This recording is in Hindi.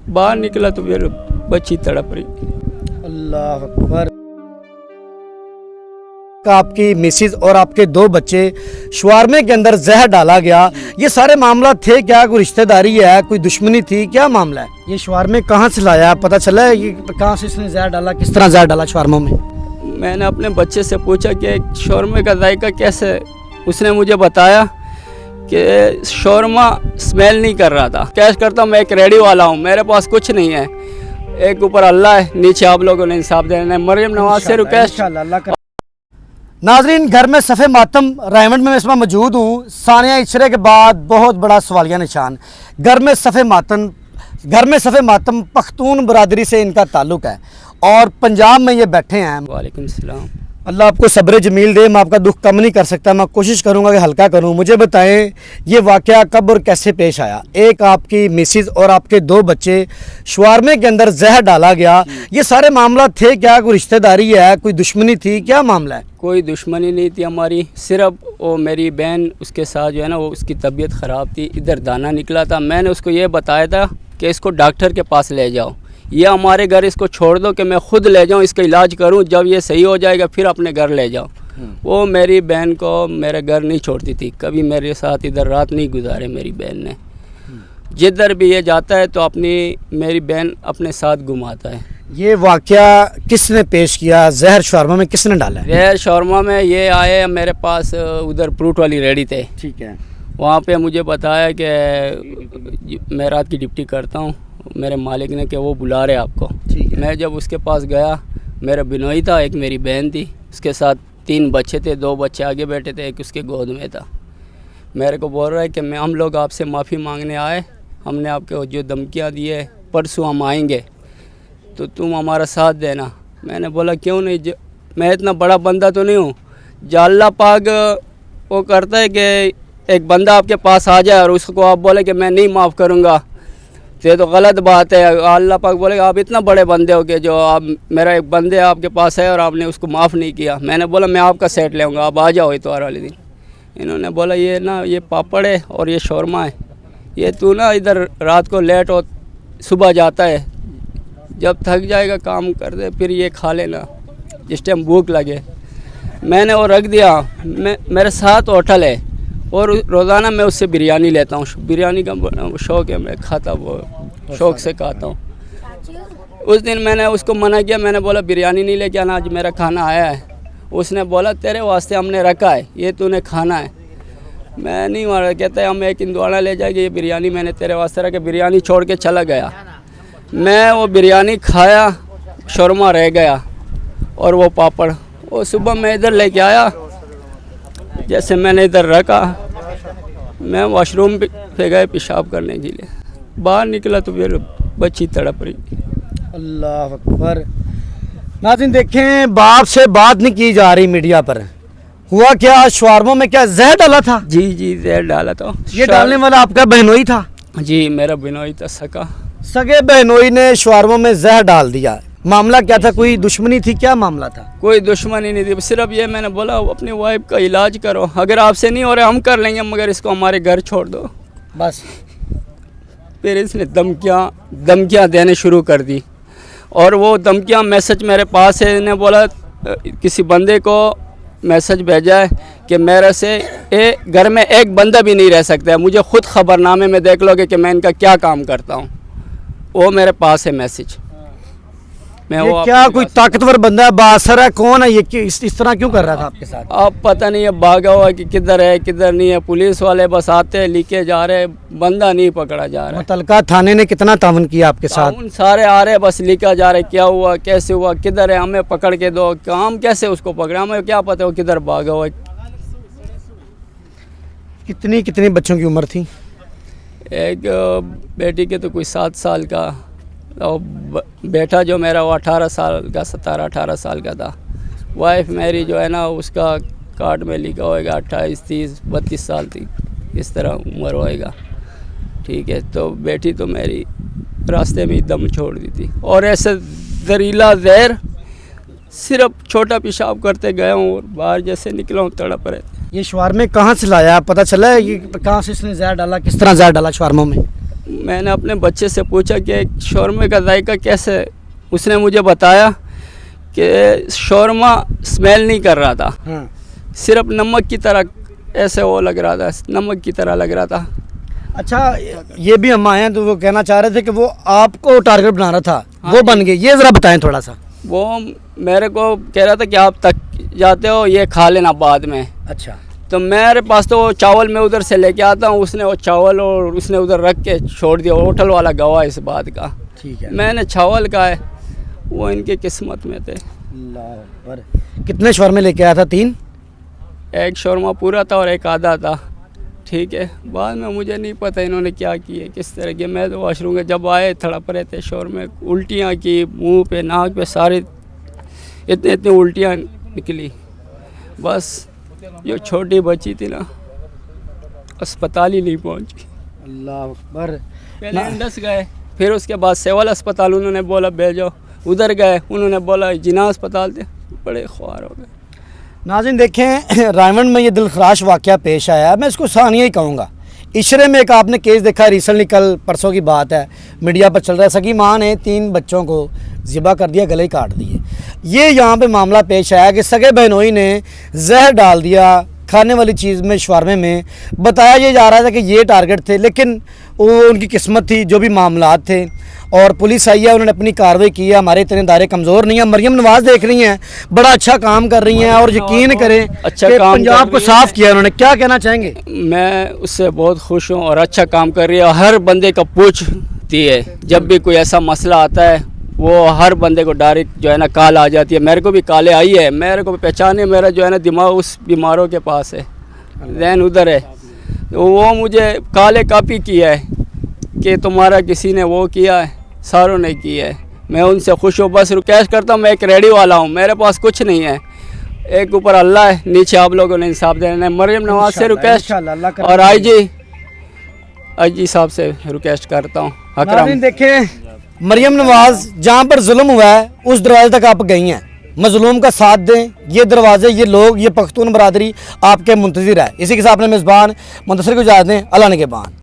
बाहर निकला तो फिर बच्ची तड़प रही। अल्लाह अकबर। आपकी मिसिज और आपके 2 बच्चे शवारमे के अंदर जहर डाला गया, ये सारे मामला थे क्या? कोई रिश्तेदारी है, कोई दुश्मनी थी, क्या मामला है? ये शवारमे कहाँ से लाया, पता चला है? ये कहाँ से इसने जहर डाला, किस तरह जहर डाला शवारमों में? मैंने अपने बच्चे से पूछा कि शौरमा का जायका कैसे है? उसने मुझे बताया कि शौरमा स्मेल नहीं कर रहा था। कैश करता हूँ, मैं एक रेडी वाला हूँ, मेरे पास कुछ नहीं है, एक ऊपर अल्लाह है, नीचे आप लोगों ने इंसाफ देना है। मरियम नवाज से रिक्वेस्ट। नाजरीन, घर में सफ़े मातम रायमंड में इस वक्त मौजूद हूँ। सानिया इशरे के बाद बहुत बड़ा सवालिया निशान। घर में सफ़े मातम पख्तून बरादरी से इनका ताल्लुक़ है और पंजाब में ये बैठे हैं। वालेकुम सलाम। अल्लाह आपको सब्र जमील दे। मैं आपका दुख कम नहीं कर सकता, मैं कोशिश करूंगा कि हल्का करूं। मुझे बताएं ये वाक़या कब और कैसे पेश आया? एक आपकी मिसिज और आपके 2 बच्चे शवारमे के अंदर जहर डाला गया, ये सारे मामला थे क्या? कोई रिश्तेदारी है, कोई दुश्मनी थी, क्या मामला है? कोई दुश्मनी नहीं थी हमारी, सिर्फ वो मेरी बहन, उसके साथ जो है ना, वो उसकी तबीयत ख़राब थी, इधर दाना निकला था। मैंने उसको ये बताया था कि इसको डॉक्टर के पास ले जाओ, ये हमारे घर इसको छोड़ दो कि मैं ख़ुद ले जाऊँ, इसका इलाज करूँ, जब ये सही हो जाएगा फिर अपने घर ले जाओ। वो मेरी बहन को मेरे घर नहीं छोड़ती थी, कभी मेरे साथ इधर रात नहीं गुजारे। मेरी बहन ने जिधर भी ये जाता है तो अपनी मेरी बहन अपने साथ घुमाता है। ये वाक़या किसने पेश किया? जहर शवारमा में किसने डाला है? जहर शवारमा में ये आए मेरे पास, उधर फ्रूट वाली रेडी थे, ठीक है। वहाँ पे मुझे बताया कि मैं रात की ड्यूटी करता हूँ, मेरे मालिक ने कि वो बुला रहे आपको। मैं जब उसके पास गया, मेरा बिनोई था, एक मेरी बहन थी, उसके साथ 3 बच्चे थे, 2 बच्चे आगे बैठे थे, एक उसके गोद में था। मेरे को बोल रहा है कि हम लोग आपसे माफ़ी मांगने आए, हमने आपको जो धमकियाँ दी है, परसों हम आएंगे तो तुम हमारा साथ देना। मैंने बोला क्यों नहीं, मैं इतना बड़ा बंदा तो नहीं हूँ। जो अल्लाह पाक वो करता है कि एक बंदा आपके पास आ जाए और उसको आप बोले कि मैं नहीं माफ़ करूँगा, तो ये तो गलत बात है। अल्लाह पाक बोलेगा आप इतना बड़े बंदे हो कि जो आप, मेरा एक बंदे आपके पास है और आपने उसको माफ़ नहीं किया। मैंने बोला मैं आपका सेट ले आऊँगा, आप आ जाओ इतवार वाले दिन। इन्होंने बोला ये ना, ये पापड़ है और ये शौरमा है, ये तू ना इधर रात को लेट हो, सुबह जाता है, जब थक जाएगा काम कर दे, फिर ये खा लेना जिस टाइम भूख लगे। मैंने वो रख दिया। मेरे साथ होटल है और रोज़ाना मैं उससे बिरयानी लेता हूँ, बिरयानी का शौक़ है, मैं खाता, वो शौक़ से खाता हूँ। उस दिन मैंने उसको मना किया, मैंने बोला बिरयानी नहीं लेके आना, आज मेरा खाना आया है। उसने बोला तेरे वास्ते हमने रखा है, ये तूने खाना है। मैं नहीं मारा, कहता है हम एक इंदवाड़ा ले जाएंगे, ये बिरयानी मैंने तेरे वास्ते रखा। बिरयानी छोड़ के चला गया। मैं वो बिरयानी खाया, शौरमा रह गया और वो पापड़। वो सुबह मैं इधर लेके आया, जैसे मैंने इधर रखा, मैं वॉशरूम पे गए पेशाब करने के लिए, बाहर निकला तो फिर बच्ची तड़प रही। अल्लाह अकबर। नाज़रीन देखें, बाप से बात नहीं की जा रही मीडिया पर। हुआ क्या? शवारमों में क्या जहर डाला था? जी जहर डाला था। ये डालने वाला आपका बहनोई था? जी मेरा बिनोई था, सगे बहनोई ने शवारमों में जहर डाल दिया। मामला क्या था? कोई दुश्मनी थी, क्या मामला था? कोई दुश्मनी नहीं थी, सिर्फ ये मैंने बोला अपनी वाइफ का इलाज करो, अगर आपसे नहीं हो रहा हम कर लेंगे, मगर इसको हमारे घर छोड़ दो बस। फिर इसने धमकियाँ देने शुरू कर दी और वो धमकियाँ मैसेज मेरे पास है। इन्हें बोला किसी बंदे को मैसेज भेजा है कि मेरे से घर में एक बंदा भी नहीं रह सकता है, मुझे ख़ुद ख़बरनामे में देख लोगे कि मैं इनका क्या काम करता हूँ। वो मेरे पास है मैसेज। मैं ये क्या कोई ताकतवर बंदा है, बासर है, कौन है ये? इस तरह क्यों कर रहा था आपके साथ? अब पता नहीं है, भागा हुआ कि किधर है किधर नहीं है। पुलिस वाले बस आते हैं, लिखे जा रहे, बंदा नहीं पकड़ा जा रहा है। मुतलका थाने ने कितना तावन किया आपके साथ? सारे आ रहे, बस लिखा जा रहे, क्या हुआ, कैसे हुआ, किधर है, हमें पकड़ के दो। हम कैसे उसको पकड़े, हमें क्या पता वो किधर भागा हुआ। कितनी बच्चों की उम्र थी? एक बेटी के तो कोई 7 साल का, और बेटा जो मेरा वो 18 साल का, 17-18 साल का था। वाइफ मेरी जो है ना, उसका कार्ड में लिखा होएगा 28, 30, 32 साल थी, इस तरह उम्र होएगा। ठीक है, तो बेटी तो मेरी रास्ते में ही दम छोड़ दी थी। और ऐसे जहरीला जहर, सिर्फ छोटा पेशाब करते गया हूँ और बाहर जैसे निकला हूँ तड़प रहे। ये शवारमे कहाँ से लाया, पता चला है? ये कहाँ से इसने जहर डाला, किस तरह जहर डाला शवारमों में? मैंने अपने बच्चे से पूछा कि शौरमा का जायका कैसे, उसने मुझे बताया कि शौरमा स्मेल नहीं कर रहा था, हाँ। सिर्फ नमक की तरह ऐसे वो लग रहा था, नमक की तरह लग रहा था। अच्छा, ये भी हम आए हैं तो वो कहना चाह रहे थे कि वो आपको टारगेट बना रहा था, हाँ वो बन गए, ये ज़रा बताएं थोड़ा सा। वो मेरे को कह रहा था कि आप तक जाते हो, ये खा लेना बाद में। अच्छा, तो मेरे पास तो वो चावल मैं उधर से लेके आता हूँ, उसने वो चावल और उसने उधर रख के छोड़ दिया। होटल वाला गवाह इस बात का। ठीक है। मैंने चावल का है, वो इनके किस्मत में थे। अल्लाह अकबर। कितने शौरमे लेके आया था? 3? एक शौरमा पूरा था और एक आधा था। ठीक है, बाद में मुझे नहीं पता इन्होंने क्या किए, किस तरह के। मैं तो वॉशरूम के जब आए तड़प रहे थे शौरमे, उल्टियाँ की, मुंह पे नाक पे सारे इतनी उल्टियाँ निकली। बस जो छोटी बच्ची थी ना, अस्पताल ही नहीं पहुंची। अल्लाह अकबर। पहले इंडस गए, फिर उसके बाद सेवल अस्पताल उन्होंने बोला भेजो, उधर गए, उन्होंने बोला जिना अस्पताल थे। बड़े ख्वार हो गए। नाज़रीन देखें, रायवंड में ये दिलखराश वाक़या पेश आया। मैं इसको सानिया ही कहूँगा। इशरे में एक आपने केस देखा रिसेंटली, कल परसों की बात है, मीडिया पर चल रहा है। सगी माँ ने 3 बच्चों को ज़िबा कर दिया, गले काट दिए। ये यहाँ पे मामला पेश आया कि सगे बहनोई ने जहर डाल दिया खाने वाली चीज़ में, शवारमे में। बताया ये जा रहा था कि ये टारगेट थे, लेकिन वो उनकी किस्मत थी, जो भी मामलात थे। और पुलिस आई है, उन्होंने अपनी कार्रवाई की है। हमारे इतने दायरे कमज़ोर नहीं है। मरियम नवाज़ देख रही हैं, बड़ा अच्छा काम कर रही हैं, और यकीन करें अच्छा कि काम पंजाब को साफ़ किया उन्होंने। क्या कहना चाहेंगे? मैं उससे बहुत खुश हूँ और अच्छा काम कर रही है। हर बंदे का पूछती है, जब भी कोई ऐसा मसला आता है वो हर बंदे को डायरेक्ट जो है ना कॉल आ जाती है। मेरे को भी कॉलें आई है, मेरे को पहचाने, मेरा जो है ना दिमाग उस बीमारों के पास है, जहन उधर है। तो वो मुझे कॉलें काफ़ी किया है कि तुम्हारा किसी ने वो किया है, सारों ने किया है। मैं उनसे खुश हूँ। बस रिक्वेस्ट करता हूँ, मैं एक रेडी वाला हूँ, मेरे पास कुछ नहीं है, एक ऊपर अल्लाह है, नीचे आप लोगों ने इंसाफ देना है। मरियम नवाज से रिक्वेस्ट और आईजी साहब से रिक्वेस्ट करता हूँ। नाज़रीन देखें, मरियम नवाज़ जहाँ पर जुल्म हुआ है उस दरवाजे तक आप गई हैं। मजलूम का साथ दें। ये दरवाजे, ये लोग, ये पख्तून बरादरी आपके मुंतज़िर है। इसी के साथ अपने मेज़बान मुंतसिर को इजाज़त दें। अल्लाह ने के बान।